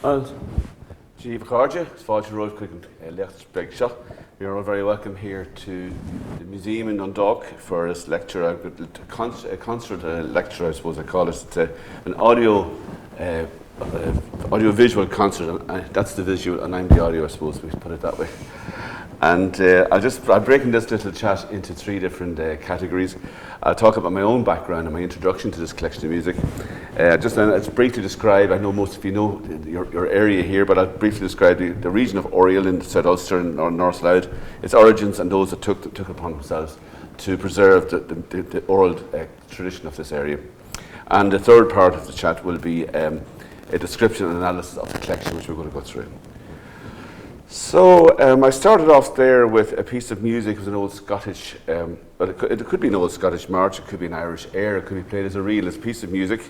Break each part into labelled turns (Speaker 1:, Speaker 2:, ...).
Speaker 1: Well, Jeeva Carja, Fáilte Road Cooking, Lecht Beg Shot. You're all very welcome here to the museum in Dundalk for this lecture, a concert lecture, I suppose I call it. It's an audio-visual concert, and that's the visual, and I'm the audio, I suppose we should put it that way. And I'm breaking this little chat into three different categories. I'll talk about my own background and my introduction to this collection of music. Let's briefly describe, I know most of you know your area here, but I'll briefly describe the region of Oriel in South Ulster and North Louth, its origins and those that took upon themselves to preserve the oral tradition of this area. And the third part of the chat will be a description and analysis of the collection, which we're going to go through. So I started off there with a piece of music. It was an old Scottish, but it could be an old Scottish march, it could be an Irish air, it could be played as a reel, as a piece of music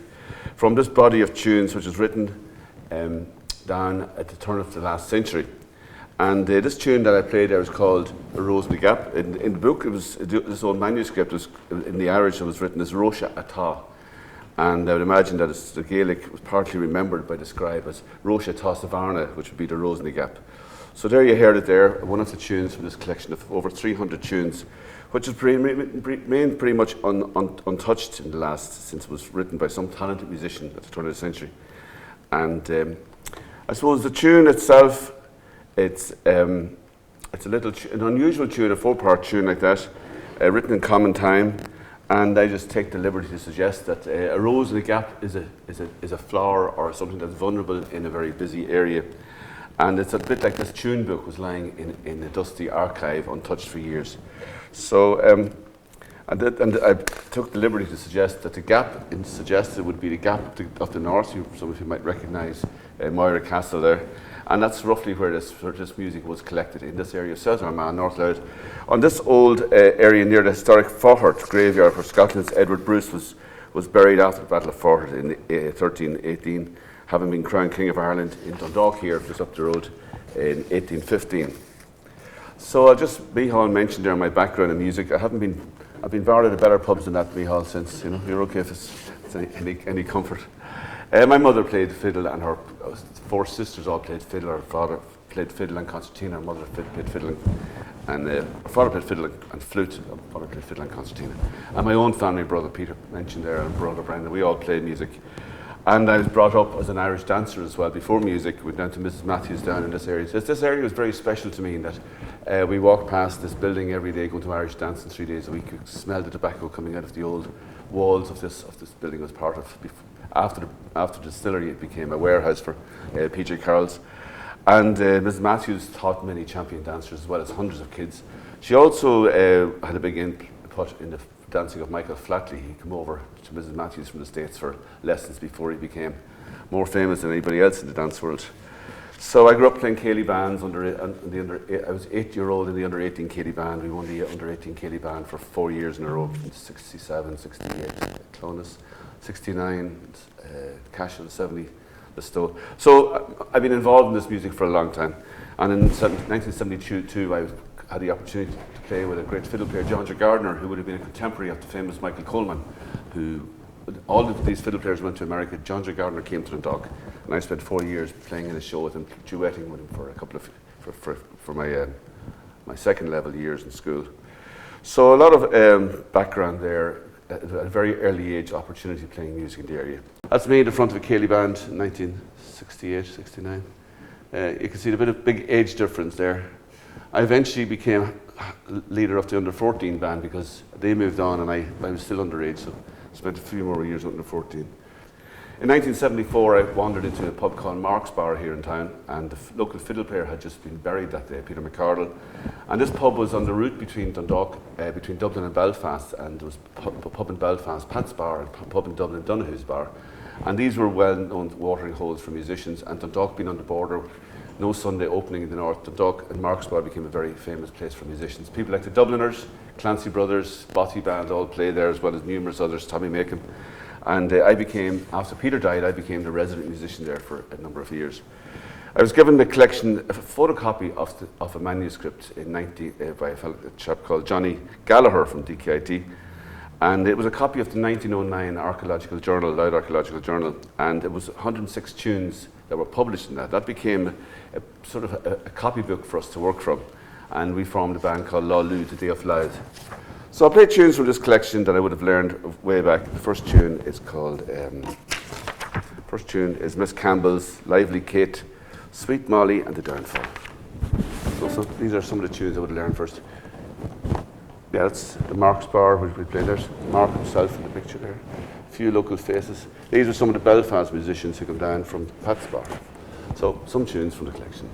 Speaker 1: from this body of tunes, which was written down at the turn of the last century. And this tune that I played there was called A Rose in the Gap. In the book, it was this old manuscript. In the Irish, it was written as Roisha Atá. And I would imagine that the Gaelic was partly remembered by the scribe as Roisha Atá Savarna, which would be the Rose in the Gap. So there you heard it there, one of the tunes from this collection of over 300 tunes, which has remained pretty much untouched in the last, since it was written by some talented musician at the turn of the century. And I suppose the tune itself, it's an unusual tune, a 4-part tune like that, written in common time. And I just take the liberty to suggest that a rose in a gap is a flower or something that's vulnerable in a very busy area. And it's a bit like this tune book was lying in a dusty archive untouched for years. So, and I took the liberty to suggest that the gap suggested would be the gap of the north. Some of you might recognise Moira Castle there. And that's roughly where this music was collected, in this area of South Armagh, North Louth. On this old area near the historic Faughart graveyard, where Scotland's Edward Bruce was buried after the Battle of Faughart in 1318. Having been crowned King of Ireland in Dundalk here, just up the road, in 1815. So I'll just, Micheál mentioned there my background in music. I've been barred at a better pubs than that, Micheál, since, you know, you're okay if it's any comfort. My mother played fiddle, and her 4 sisters all played fiddle. Her father played fiddle and concertina, her mother played fiddle, and her father played fiddle and flute, her mother played fiddle and concertina. And my own family, brother Peter mentioned there, and brother Brendan, we all played music. And I was brought up as an Irish dancer as well. Before music, we went down to Mrs. Matthews down in this area. So this area was very special to me in that we walked past this building every day, going to Irish dancing 3 days a week. You could smell the tobacco coming out of the old walls of this building. Was part of, after the distillery, it became a warehouse for PJ Carroll's. And Mrs. Matthews taught many champion dancers as well as hundreds of kids. She also had a big input in the dancing of Michael Flatley. He came over to Mrs. Matthews from the States for lessons before he became more famous than anybody else in the dance world. So I grew up playing Cayley bands I was 8-year-old in the under 18 Cayley band. We won the under 18 Cayley band for 4 years in a row, 67, 68, Clonus, 69, Cashel, 70, the Stowe. So I've been involved in this music for a long time. And in 1972 I had the opportunity to play with a great fiddle player, John Gardner, who would have been a contemporary of the famous Michael Coleman, who all of these fiddle players went to America. John Gardner came to Dundalk, and I spent 4 years playing in a show with him, duetting with him for a couple of for my second level years in school. So a lot of background there, at a very early age, opportunity playing music in the area. That's me in the front of a Cayley band in 1968, 69. You can see the big age difference there. I eventually became leader of the under-14 band because they moved on and I was still underage, so spent a few more years under 14. In 1974, I wandered into a pub called Mark's Bar here in town, and the local fiddle player had just been buried that day, Peter McCardle. And this pub was on the route between Dundalk, between Dublin and Belfast, and there was a pub in Belfast, Pat's Bar, and a pub in Dublin, Donahue's Bar. And these were well-known watering holes for musicians, and Dundalk being on the border, no Sunday opening in the north, Dundalk and Mark's Bar became a very famous place for musicians. People like the Dubliners, Clancy Brothers, Botty Band all played there, as well as numerous others, Tommy Macon. And after Peter died, I became the resident musician there for a number of years. I was given the collection, a photocopy of a manuscript in by a chap called Johnny Gallagher from DKIT. And it was a copy of the 1909 Archaeological Journal, Louth Archaeological Journal, and it was 106 tunes that were published in that. That became a sort of a copybook for us to work from, and we formed a band called Lá Lú, the Day of Louth. So I'll play tunes from this collection that I would have learned way back. The first tune is called, Miss Campbell's Lively Kate, Sweet Molly and the Downfall. So these are some of the tunes I would have learned first. Yeah, that's the Mark's Bar, which we played. There's Mark himself in the picture there. A few local faces. These are some of the Belfast musicians who come down from Pat's Bar. So some tunes from the collection.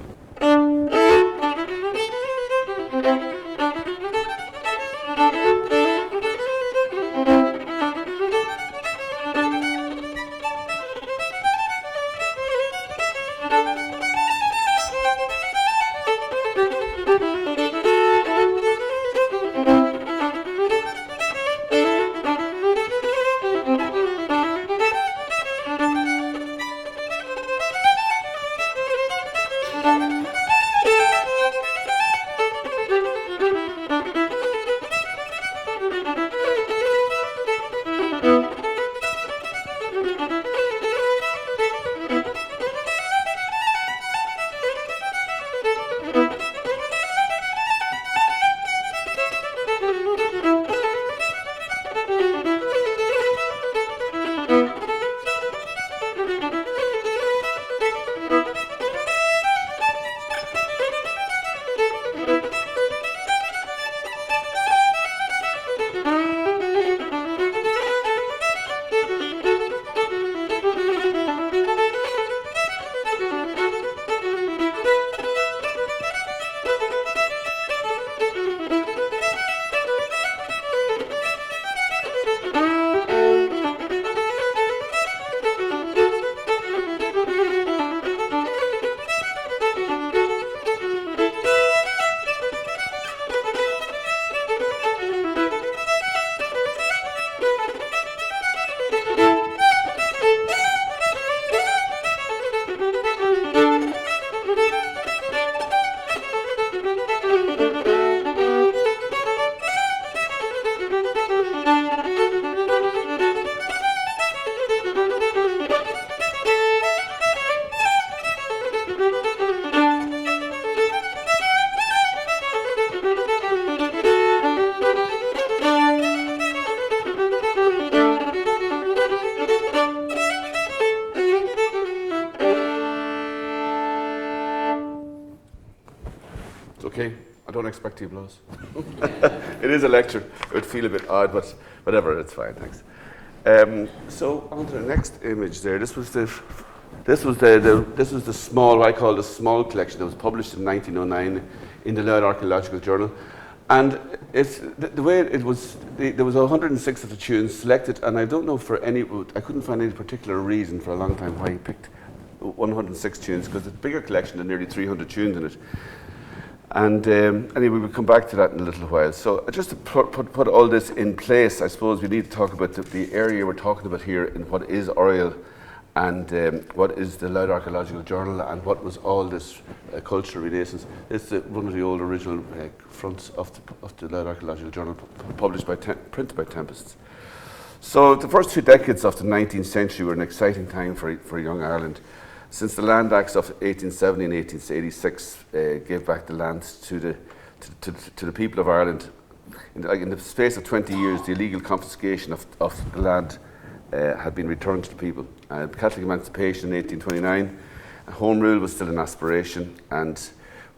Speaker 1: Okay, I don't expect you applause. It is a lecture. It would feel a bit odd, but whatever, it's fine, thanks. So on to the next image there. This was the small, what I call the small collection that was published in 1909 in the Louth Archaeological Journal. And it's the way it was, there was 106 of the tunes selected, and I don't know for any, I couldn't find any particular reason for a long time why he picked 106 tunes, because it's a bigger collection than nearly 300 tunes in it. And anyway, we'll come back to that in a little while. So just to put all this in place, I suppose we need to talk about the area we're talking about here in what is Oriel and what is the Louth Archaeological Journal and what was all this cultural renaissance. It's one of the old original fronts of the Louth Archaeological Journal, printed by Tempests. So the first 2 decades of the 19th century were an exciting time for young Ireland. Since the Land Acts of 1870 and 1886 gave back the land to the people of Ireland, in the space of 20 years, the illegal confiscation of the land had been returned to the people. Catholic emancipation in 1829, Home Rule was still an aspiration, and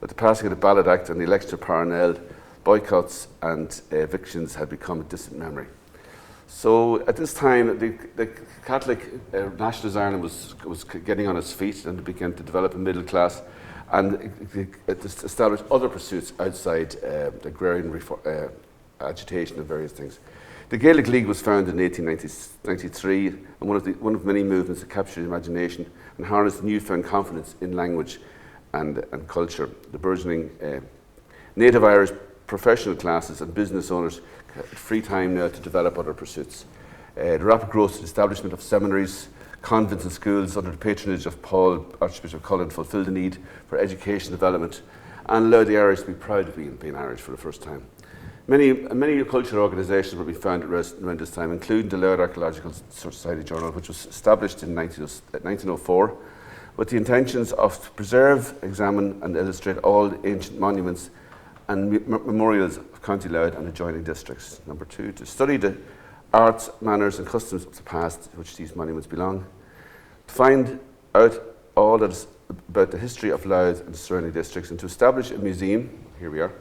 Speaker 1: with the passing of the Ballot Act and the election of Parnell, boycotts and evictions had become a distant memory. So at this time, the Catholic nationalist Ireland was getting on its feet and began to develop a middle class, and it established other pursuits outside the agrarian agitation and various things. The Gaelic League was founded in 1893, and one of many movements that captured imagination and harnessed newfound confidence in language and culture. The burgeoning native Irish professional classes and business owners had free time now to develop other pursuits. The rapid growth and establishment of seminaries, convents and schools under the patronage of Paul, Archbishop Cullen, fulfilled the need for education development and allowed the Irish to be proud of being Irish for the first time. Many cultural organisations will be found around this time, including the Louth Archaeological Society Journal, which was established in 1904, with the intentions of to preserve, examine and illustrate all ancient monuments and memorials of County Louth and adjoining districts. Number 2, to study the arts, manners and customs of the past to which these monuments belong. To find out all that is about the history of Louth and the surrounding districts, and to establish a museum, here we are,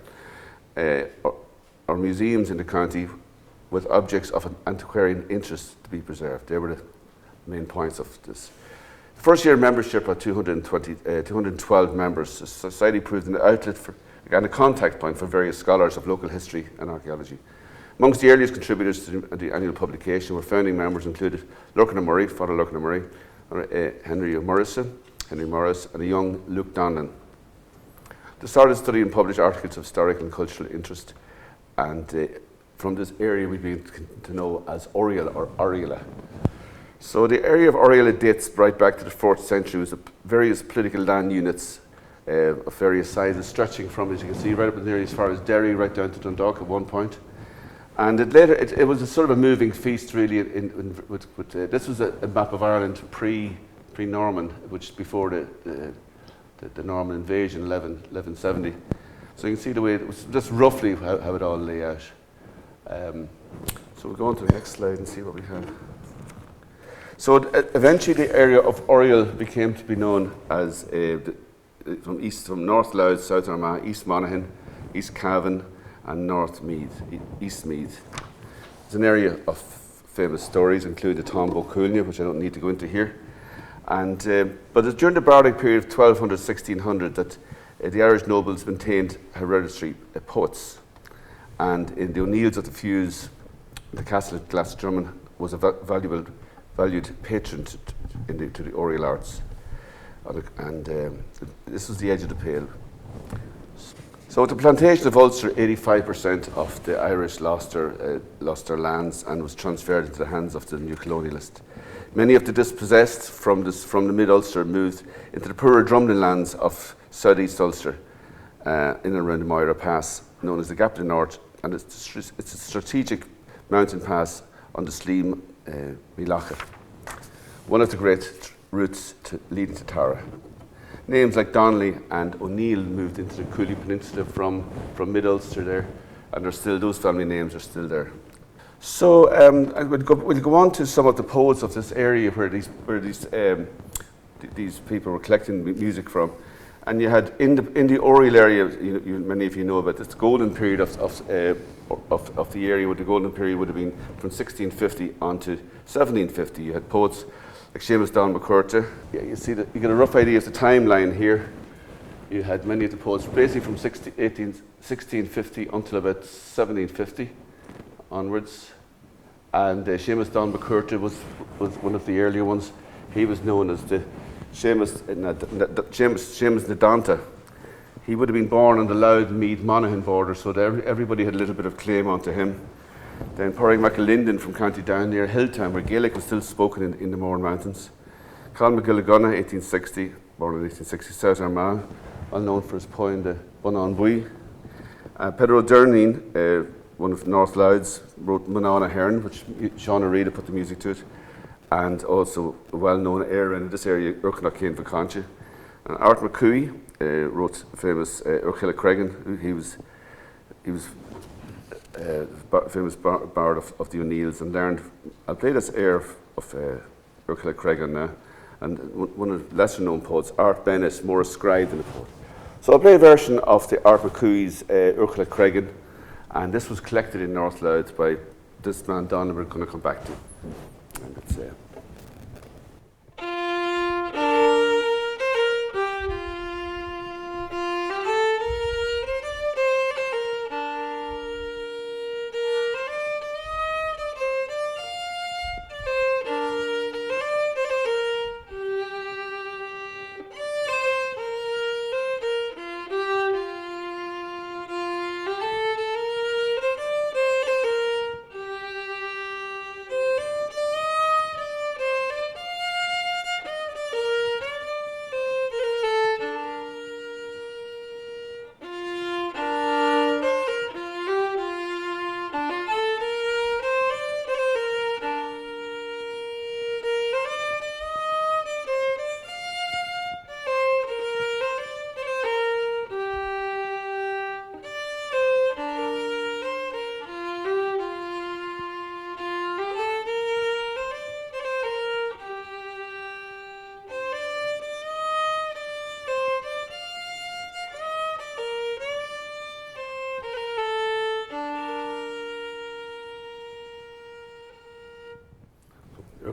Speaker 1: or museums in the county with objects of an antiquarian interest to be preserved. They were the main points of this. The first year membership of 212 members, the society proved an outlet for, and a contact point for various scholars of local history and archaeology. Amongst the earliest contributors to the annual publication were founding members included Lurkin Murray, Father Lurkin Murray, Henry Morris, and a young Luke Donnellan. They started studying and published articles of historical and cultural interest, and from this area we begin to know as Oriel or Oriel. So the area of Oriel dates right back to the 4th century. It was various political land units of various sizes, stretching from, as you can see, right up in the area as far as Derry, right down to Dundalk at one point. And it was a sort of a moving feast, really. This was a map of Ireland pre-Norman, which before the Norman invasion, 1170. So you can see the way it was just roughly how it all lay out. So we'll go on to the next slide and see what we have. So eventually the area of Oriel became to be known as from North Louth, South Armagh, East Monaghan, East Cavan and North Meath, East Meath. It's an area of famous stories, including the Tombo Coolnia, which I don't need to go into here. And but it's during the bardic period of 1200-1600 that the Irish nobles maintained hereditary poets. And in the O'Neills of the Fuse, the castle of Glasdrumman was a valued patron to the Oriel arts. And this was the edge of the pale. So at the plantation of Ulster, 85% of the Irish lost their lands and was transferred into the hands of the new colonialist. Many of the dispossessed from the mid-Ulster moved into the poorer Drumlin lands of South East Ulster, in and around the Moira Pass, known as the Gap to the North, and it's a strategic mountain pass on the Slieve Milacha, one of the great routes leading to Tara. Names like Donnelly and O'Neill moved into the Cooley Peninsula from mid-Ulster there, and those family names are still there. So we'll go on to some of the poets of this area where these people were collecting music from. And you had in the Oriel area, many of you know about this golden period of the area. Where the golden period would have been from 1650 on to 1750. You had poets like Seamus Don McCurta. Yeah, you see that you get a rough idea of the timeline here. You had many of the poets basically from 1650 until about 1750 onwards. And Seamus Don McCurta was one of the earlier ones. He was known as the Seamus Nadanta. He would have been born on the Louth Meath Monaghan border, so everybody had a little bit of claim onto him. Then Porrig McAlinden from County Down near Hilltown, where Gaelic was still spoken in the Mourne Mountains. Colin McGilligunna, 1860, born in 1860, South Armagh, unknown for his poem, the Bun on Bui. Pedro Durneen, one of North Louth's, wrote Manana Hearn, which Sean O'Reilly put the music to it, and also a well-known area in this area, Urchnachin Vacantia. And Art McCooey wrote the famous Urchilla Cregan. He was famous bard of the O'Neills, and learned. I'll play this air of Urchilla Cregan now, and one of the lesser-known poets, Art Bennett, more ascribed than a poet. So I'll play a version of the Art McCooey's Urchilla Cregan, and this was collected in North Louth by this man Donnellan we're going to come back to. And it's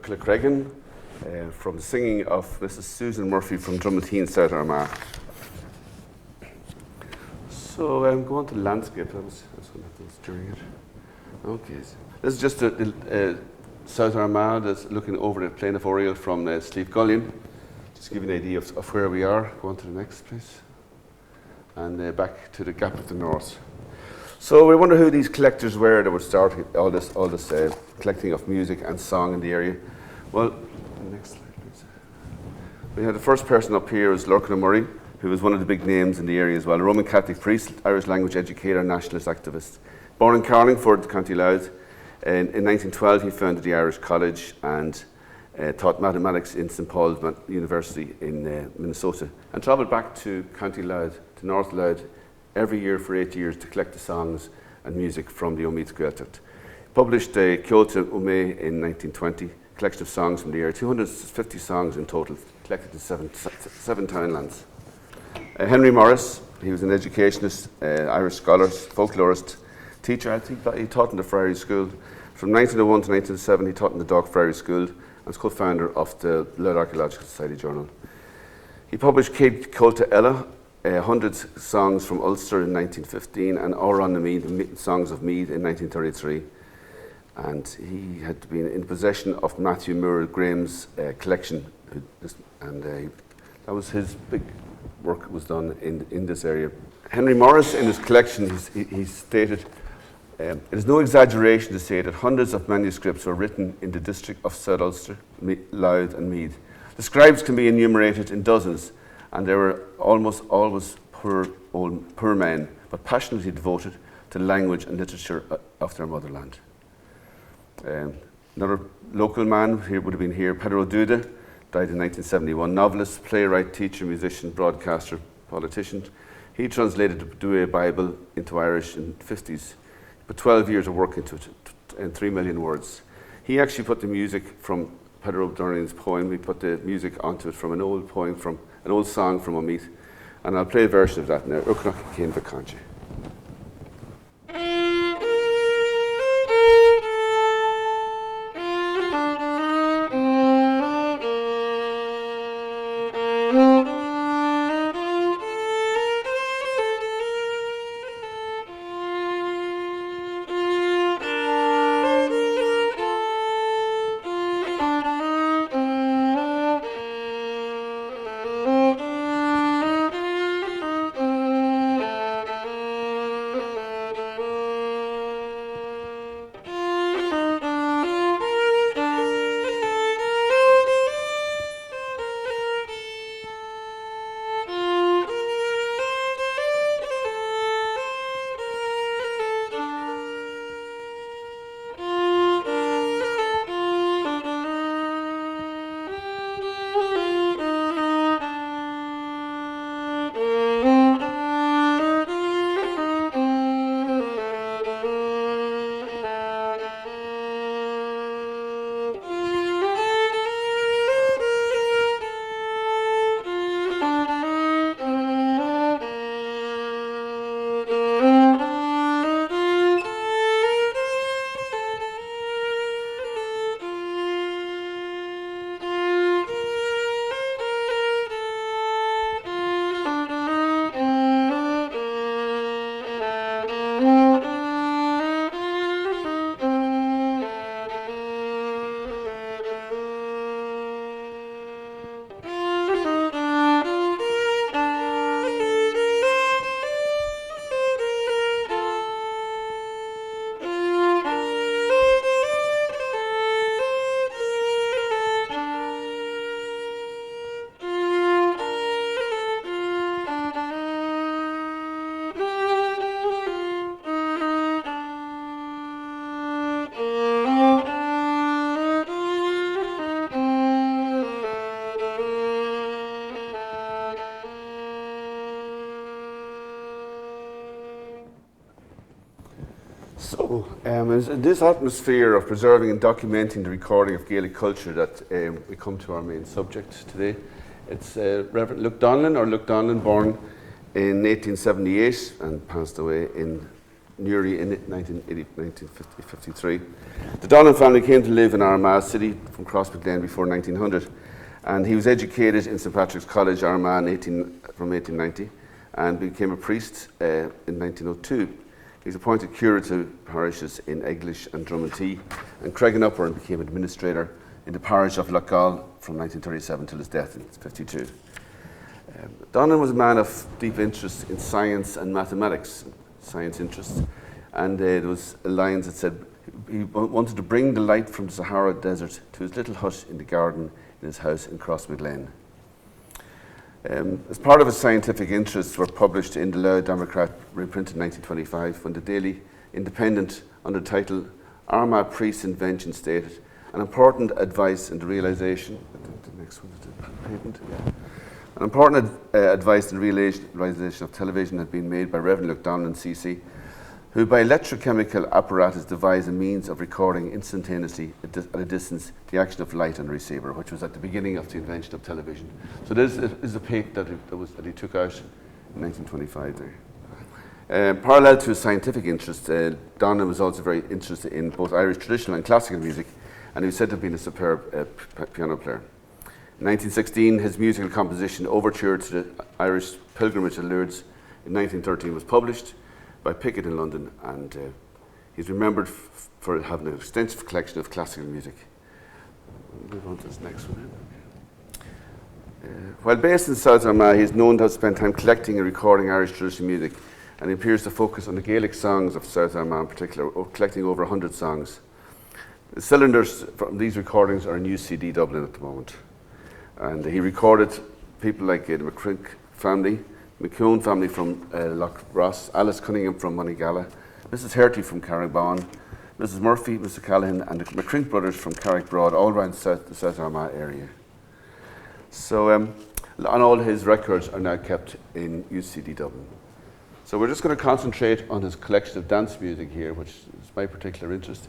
Speaker 1: Crecragan, from the singing of Mrs. Susan Murphy from Drummondine, South Armagh. So I'm going to landscape. That's what I was during it. Okay, so this is just South Armagh that's looking over the plain of Oriel from Slieve Gullion. Just to give you an idea of where we are. Go on to the next, please. And back to the Gap of the North. So we wonder who these collectors were that were starting all this collecting of music and song in the area. Well, next slide, please. We have the first person up here is Lorcan O'Murray, who was one of the big names in the area as well. A Roman Catholic priest, Irish language educator, nationalist activist. Born in Carlingford, County Louth, in 1912 he founded the Irish College and taught mathematics in St. Paul's University in Minnesota, and travelled back to County Louth, to North Louth, every year for 8 years to collect the songs and music from the Omeath Gaeltacht. Published Kyoto Ume in 1920, collection of songs from the area, 250 songs in total, collected in seven townlands. Henry Morris, he was an educationist, Irish scholar, folklorist, teacher. I think that he taught in the Friary School. From 1901 to 1907 he taught in the Dundalk Friary School and was co-founder of the Louth Archaeological Society Journal. He published Céad Comhalta Ella, 100 songs from Ulster in 1915, and Óran na Meath, songs of Meath in 1933. And he had been in possession of Matthew Moore Graham's collection, and that was his big work was done in this area. Henry Morris, in his collection, he stated, it is no exaggeration to say that hundreds of manuscripts were written in the district of South Ulster, Louth and Meath. The scribes can be enumerated in dozens, and they were almost always poor men, but passionately devoted to the language and literature of their motherland. Another local man here would have been here, Pedro Duda, died in 1971, novelist, playwright, teacher, musician, broadcaster, politician. He translated the Douay Bible into Irish in the 50s, put 12 years of work into it, and 3 million words. He actually put the music from Pedro Donnellan's poem, he put the music onto it from an old poem, from an old song from Omeath, and I'll play a version of that now. Ucnach Céan Vacanche. So, in this atmosphere of preserving and documenting the recording of Gaelic culture that we come to our main subject today. It's Reverend Luke Donnellan, born in 1878 and passed away in Newry in 1953. The Donnellan family came to live in Armagh city from Crossmaglen before 1900, and he was educated in St Patrick's College, Armagh from 1890, and became a priest in 1902. He was appointed curate to parishes in Eglish and Drummondtee, and Craigenupper, and became administrator in the parish of Loughgall from 1937 till his death in 1952. Donnellan was a man of deep interest in science and mathematics, science interests, and there was a line that said he wanted to bring the light from the Sahara Desert to his little hut in the garden in his house in Crossmaglen. As part of his scientific interests were published in the Louth Democrat, reprinted in 1925, when the Daily Independent, under the title Armagh Priest's Invention, stated an important advice in the realisation. I think the next one is the patent. Yeah. An important advice in the realisation of television had been made by Reverend Donnellan CC, who by electrochemical apparatus devised a means of recording instantaneously at a distance the action of light on the receiver, which was at the beginning of the invention of television. So this is a patent that he took out in 1925 there. Parallel to his scientific interests, Donnellan was also very interested in both Irish traditional and classical music, and he was said to have been a superb piano player. In 1916, his musical composition Overture to the Irish Pilgrimage to Lourdes in 1913 was published by Pickett in London, and he's remembered for having an extensive collection of classical music. We'll move on to this next one. While based in South Armagh, he's known to have spent time collecting and recording Irish traditional music, and he appears to focus on the Gaelic songs of South Armagh in particular, collecting over 100 songs. The cylinders from these recordings are in UCD Dublin at the moment. And he recorded people like the McCrink family, McCune family from Loch Ross, Alice Cunningham from Monaghan, Mrs. Herty from Carrickbone, Mrs. Murphy, Mr. Callahan, and the McCrink brothers from Carrickbroad, all around the South Armagh area. So, and all his records are now kept in UCD Dublin. So we're just going to concentrate on his collection of dance music here, which is my particular interest.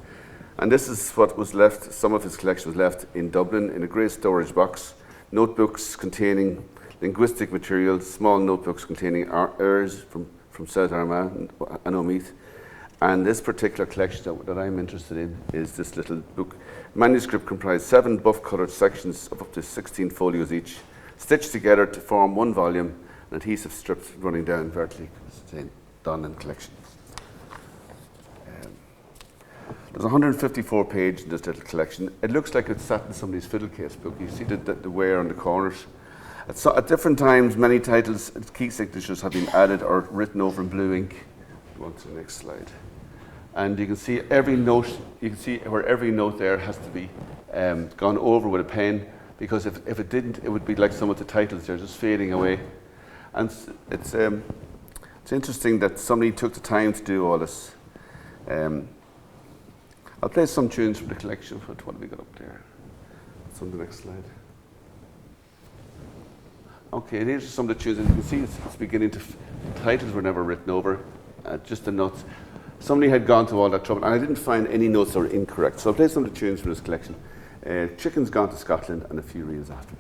Speaker 1: And this is what was left, some of his collection was left in Dublin in a great storage box. Notebooks containing linguistic materials, small notebooks containing airs from South Armagh and Omeath. And this particular collection that I'm interested in is this little book. Manuscript comprised 7 buff-coloured sections of up to 16 folios each, stitched together to form one volume, and adhesive strips running down vertically. It's in Donnellan Collection. There's 154 pages in this little collection. It looks like it's sat in somebody's fiddle case book. You see the wear on the corners. At different times, many titles, key signatures have been added or written over in blue ink. Go on to the next slide. And you can see every note, you can see where every note there has to be gone over with a pen, because if it didn't, it would be like some of the titles, they're just fading away. And it's interesting that somebody took the time to do all this. I'll play some tunes from the collection. What have we got up there? It's on the next slide. Okay, these are some of the tunes, and you can see it's beginning to, titles were never written over, just the notes. Somebody had gone to all that trouble, and I didn't find any notes that were incorrect. So I'll play some of the tunes from this collection. Chicken's Gone to Scotland, and a few reels after it.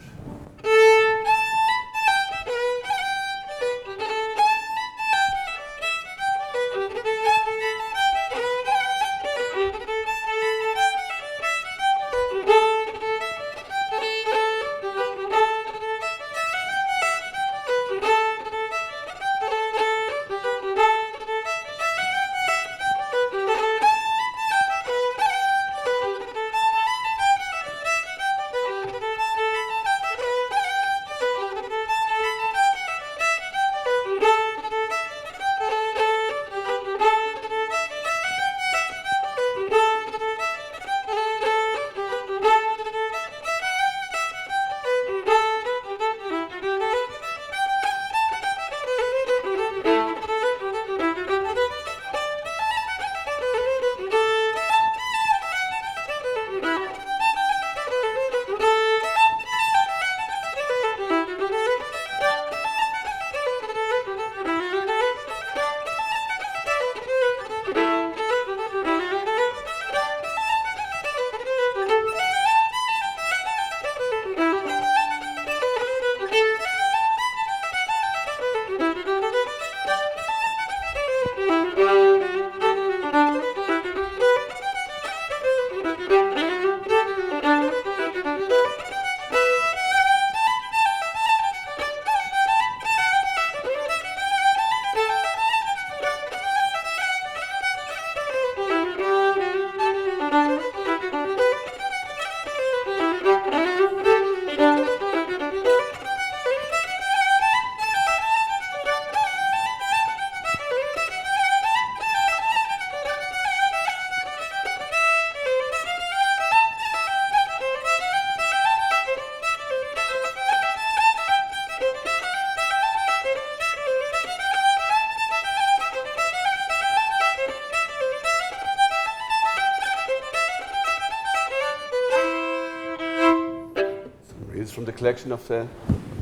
Speaker 1: These are from the collection of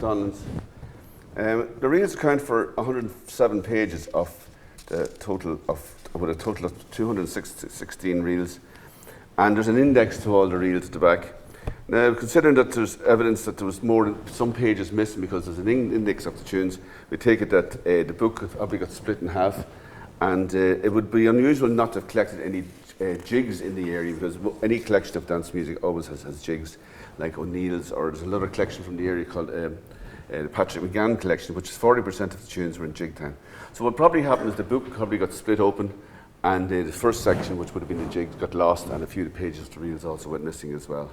Speaker 1: Donnellan's. The reels account for 107 pages of the total with a total of 216 reels, and there's an index to all the reels at the back. Now, considering that there's evidence that there was more than some pages missing because there's an index of the tunes, we take it that the book probably got split in half, and it would be unusual not to have collected any jigs in the area, because any collection of dance music always has jigs, like O'Neill's, or there's another collection from the area called the Patrick McGann Collection, which is 40% of the tunes were in jig time. So what probably happened is the book probably got split open, and the first section, which would have been the jigs, got lost, and a few of the pages of the reels also went missing as well.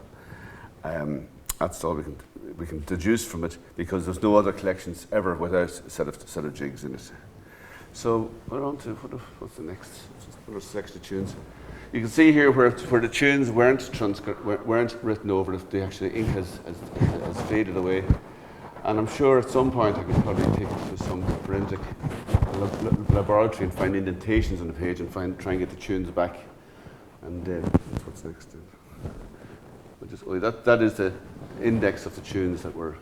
Speaker 1: That's all we can deduce from it, because there's no other collections ever without a set of jigs in it. So we're on to what's the next? Another section of tunes. You can see here where the tunes weren't written over, the actual ink has faded away. And I'm sure at some point I could probably take it to some forensic laboratory and find indentations on the page and try and get the tunes back. And that's what's next. That is the index of the tunes that were.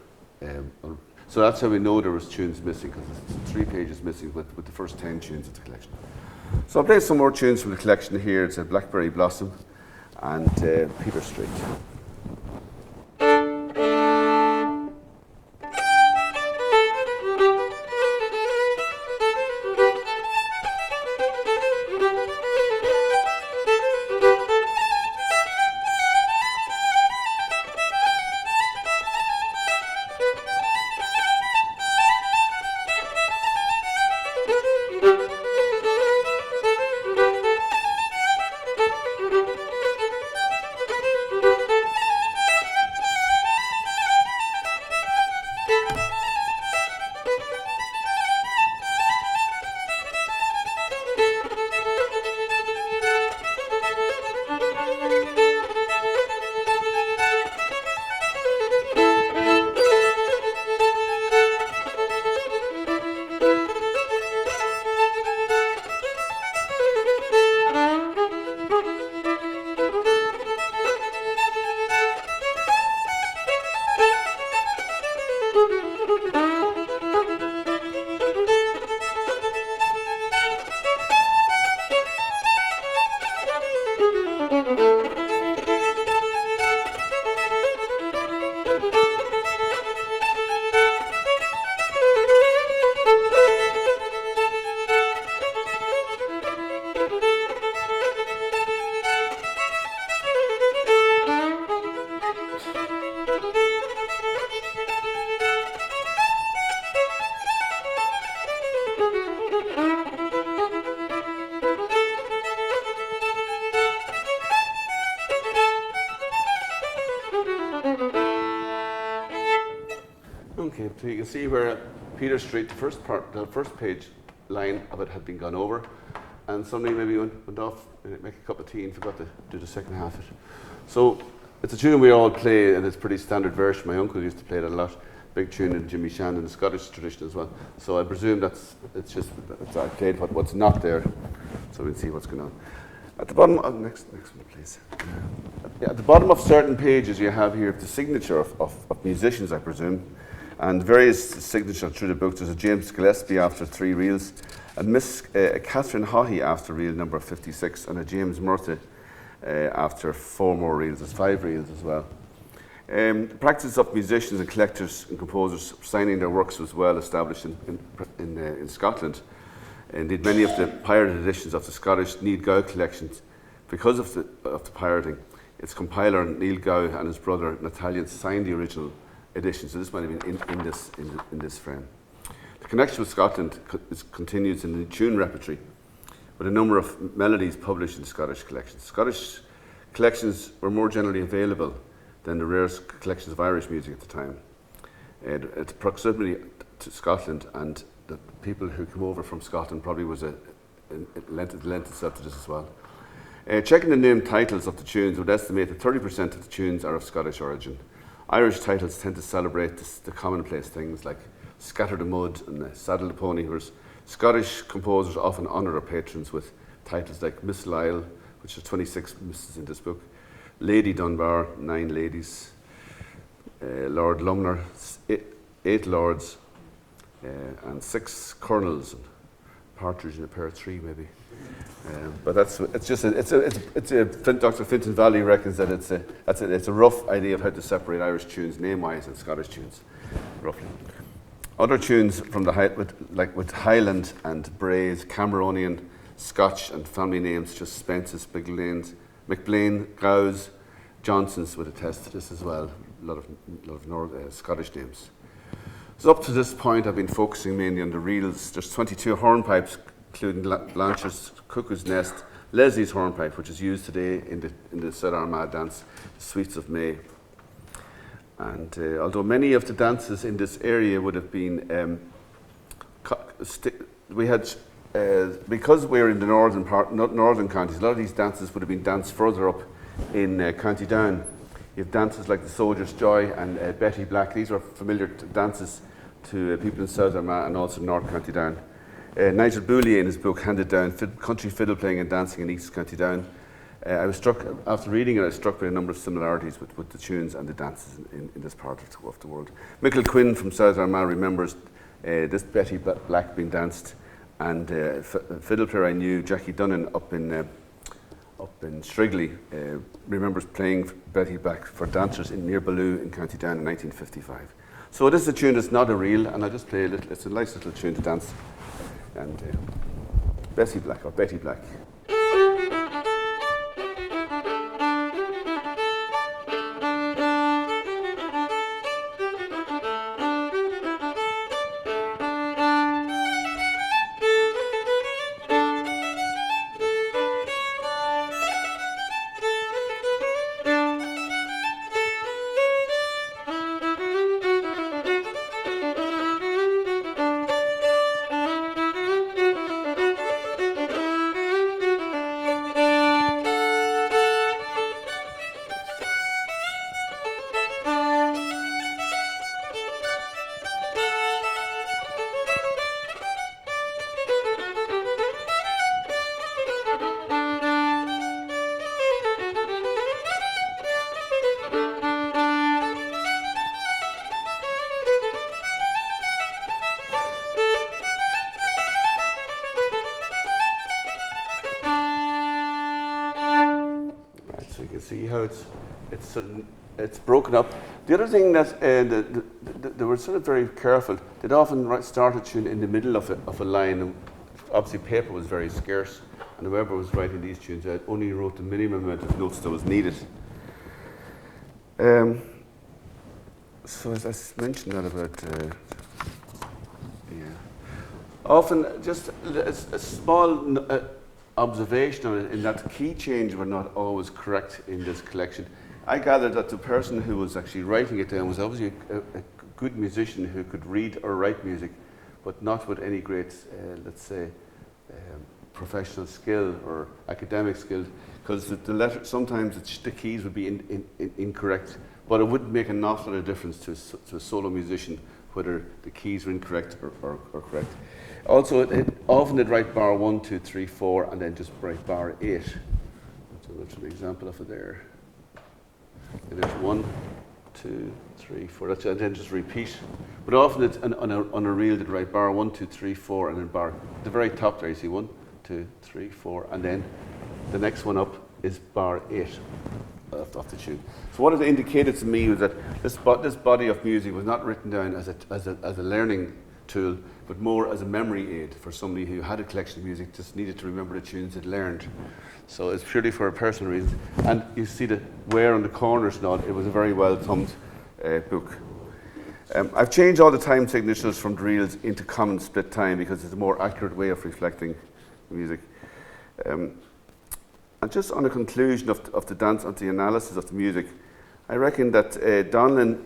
Speaker 1: So that's how we know there was tunes missing, because there's 3 pages missing with the first 10 tunes of the collection. So I'll play some more tunes from the collection here. It's a Blackberry Blossom and Peter Street. Okay, so you can see where Peter Street, the first page line of it had been gone over, and somebody maybe went off and make a cup of tea and forgot to do the second half of it. So it's a tune we all play, and it's a pretty standard version. My uncle used to play that a lot. Big tune in Jimmy Shannon, the Scottish tradition as well. So I presume I played what's not there, so we can see what's going on. At the bottom, next one, please. At the bottom of certain pages, you have here the signature of musicians, I presume, and various signatures through the book. There's a James Gillespie after 3 reels, and Miss Catherine Haughey after reel number 56, and a James Murtha after 4 more reels. There's 5 reels as well. The practice of musicians and collectors and composers signing their works was well established in Scotland. Indeed, many of the pirated editions of the Scottish Neil Gow collections, because of the pirating, its compiler Neil Gow and his brother Nathaniel signed the original edition. So this might have been in this frame. The connection with Scotland continues in the tune repertory, with a number of melodies published in Scottish collections. Scottish collections were more generally available than the rarest collections of Irish music at the time. Its proximity to Scotland and the people who come over from Scotland probably lent itself to this as well. Checking the name titles of the tunes would estimate that 30% of the tunes are of Scottish origin. Irish titles tend to celebrate the commonplace things like Scatter the Mud and Saddle the Pony, whereas Scottish composers often honour their patrons with titles like Miss Lyle, which is 26 misses in this book, Lady Dunbar, 9 ladies, Lord Lumner, 8 lords, and 6 colonels, and partridge in a pear tree maybe. But Dr. Fintan Valley reckons that it's a rough idea of how to separate Irish tunes name-wise and Scottish tunes, roughly. Other tunes from with Highland and Braes, Cameronian, Scotch and family names, just Spence's, McBlain, Gowes, Johnson's would attest to this as well. A lot of Scottish names. So up to this point, I've been focusing mainly on the reels. There's 22 hornpipes, including Blanche's Cuckoo's Nest, Leslie's hornpipe, which is used today in the South Armagh dance, the Sweets of May. And although many of the dances in this area would have been, because we're in the northern counties, a lot of these dances would have been danced further up in County Down. You have dances like the Soldier's Joy and Betty Black. These are familiar dances to people in South Armagh and also North County Down. Nigel Boulier in his book Handed Down, Country Fiddle Playing and Dancing in East County Down. I was struck, after reading it, I was struck by a number of similarities with the tunes and the dances in this part of the world. Michael Quinn from South Armagh remembers this Betty Black being danced, and a fiddle player I knew, Jackie Dunnan, up in Strigley, remembers playing Betty Black for dancers near Balloo in County Down in 1955. So this is a tune that's not a reel, and I just play a little. It's a nice little tune to dance. And Bessie Black, or Betty Black. See how it's broken up. The other thing that they were sort of very careful. They'd often start a tune in the middle of a line. And obviously, paper was very scarce, and whoever was writing these tunes only wrote the minimum amount of notes that was needed. So as I mentioned that about, often just a small. Observation on it, in that key change were not always correct in this collection. I gathered that the person who was actually writing it down was obviously a good musician who could read or write music, but not with any great, let's say, professional skill or academic skill, because the letter sometimes the keys would be incorrect, but it wouldn't make an awful lot of difference to a solo musician whether the keys were incorrect or correct. Also, often they'd write bar 1, 2, 3, 4, and then just write bar 8. That's an example of it there. And there's 1, 2, 3, 4, and then just repeat. But often it's on a reel they'd write bar 1, 2, 3, 4, and then bar at the very top there. You see 1, 2, 3, 4, and then the next one up is bar 8 of the tune. So what it indicated to me was that this body of music was not written down as a learning tool, but more as a memory aid for somebody who had a collection of music, just needed to remember the tunes they'd learned. So it's purely for a personal reason. And you see the wear on the corners and all, it was a very well thumbed book. I've changed all the time signatures from the reels into common split time because it's a more accurate way of reflecting the music. And just on a conclusion of the dance, of the analysis of the music, I reckon that Donnellan,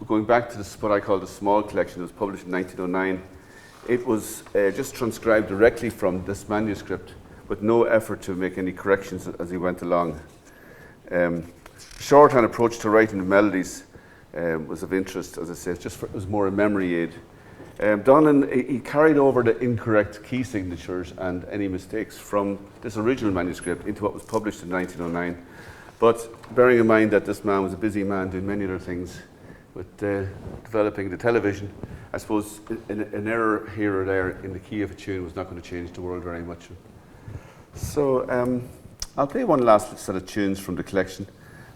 Speaker 1: going back to what I call the small collection, it was published in 1909, it was just transcribed directly from this manuscript with no effort to make any corrections as he went along. Shorthand approach to writing the melodies was of interest, as I said, it was more a memory aid. Donnellan, he carried over the incorrect key signatures and any mistakes from this original manuscript into what was published in 1909. But bearing in mind that this man was a busy man doing many other things, with developing the television. I suppose an error here or there in the key of a tune was not going to change the world very much. So I'll play one last set of tunes from the collection,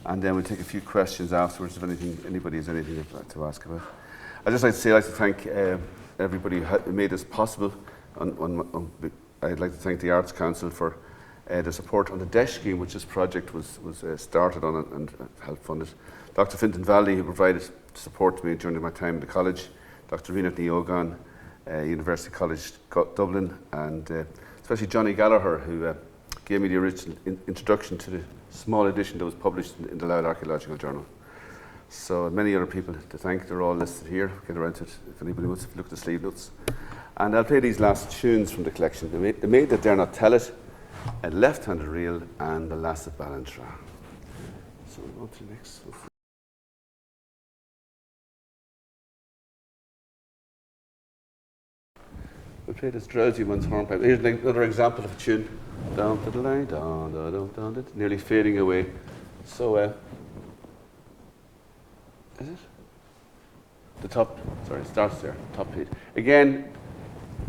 Speaker 1: and then we'll take a few questions afterwards if anybody has anything they'd like to ask about. I'd just like to thank everybody who made this possible. I'd like to thank the Arts Council for the support on the DESH scheme, which this project was started on and helped fund it. Dr. Fintan Valley, who provided support to me during my time in the college. Dr. Rena Neogan, University College Dublin, and especially Johnny Gallagher, who gave me the original introduction to the small edition that was published in the Louth Archaeological Journal. So many other people to thank. They're all listed here. Get around to it if anybody wants to look at the sleeve notes. And I'll play these last tunes from the collection. The Maid That Dare Not Tell It, A Left-Handed Reel, and The Lass of Ballantrae. So we'll go to the next. We'll play this drowsy one's hornpipe. Here's another example of a tune. Down to the line, down, down, down, down, nearly fading away. So, is it? The top, sorry, it starts there, top page. Again,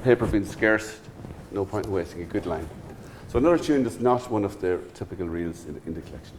Speaker 1: paper being scarce, no point in wasting a good line. So another tune that's not one of the typical reels in the collection.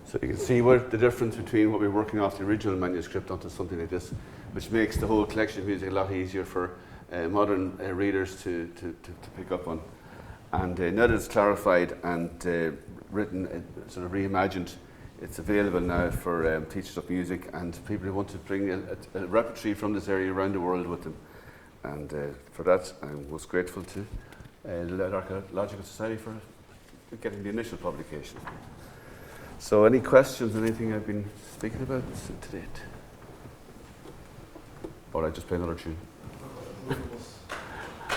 Speaker 1: So you can see what the difference between what we're working off the original manuscript onto something like this, which makes the whole collection of music a lot easier for modern readers to pick up on. And now that it's clarified and written, sort of reimagined, it's available now for teachers of music and people who want to bring a repertory from this area around the world with them. And for that, I'm most grateful to the Archaeological Society for getting the initial publication. So any questions on anything I've been speaking about to date? Or I just play another tune?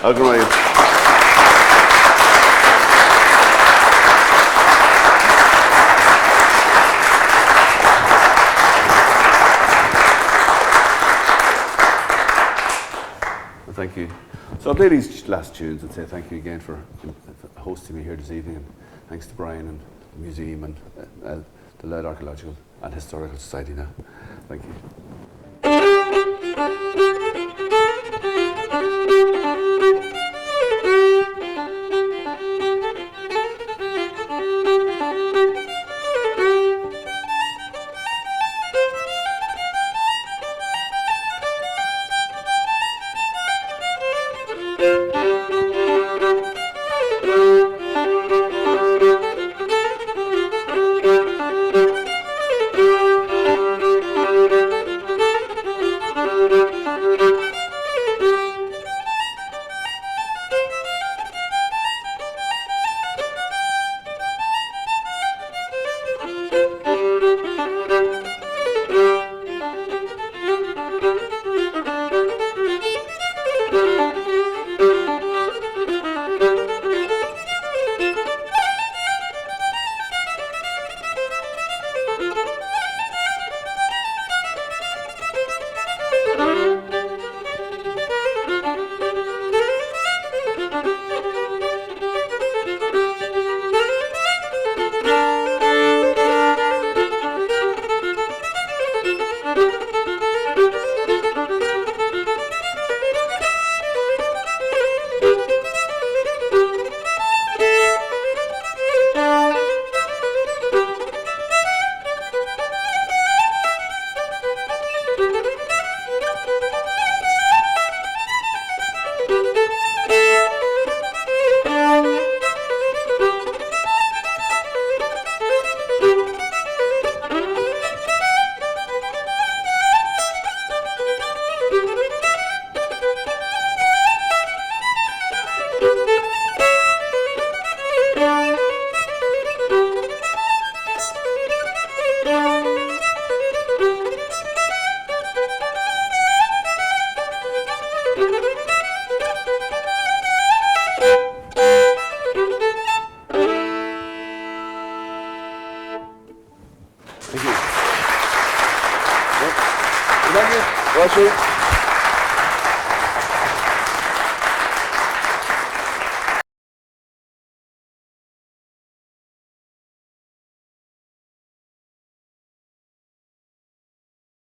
Speaker 1: I'll go right. Thank you. So I'll play these last tunes and say thank you again for hosting me here this evening, and thanks to Brian and the museum and the Louth Archaeological and Historical Society now. Thank you. Thank you. Roger.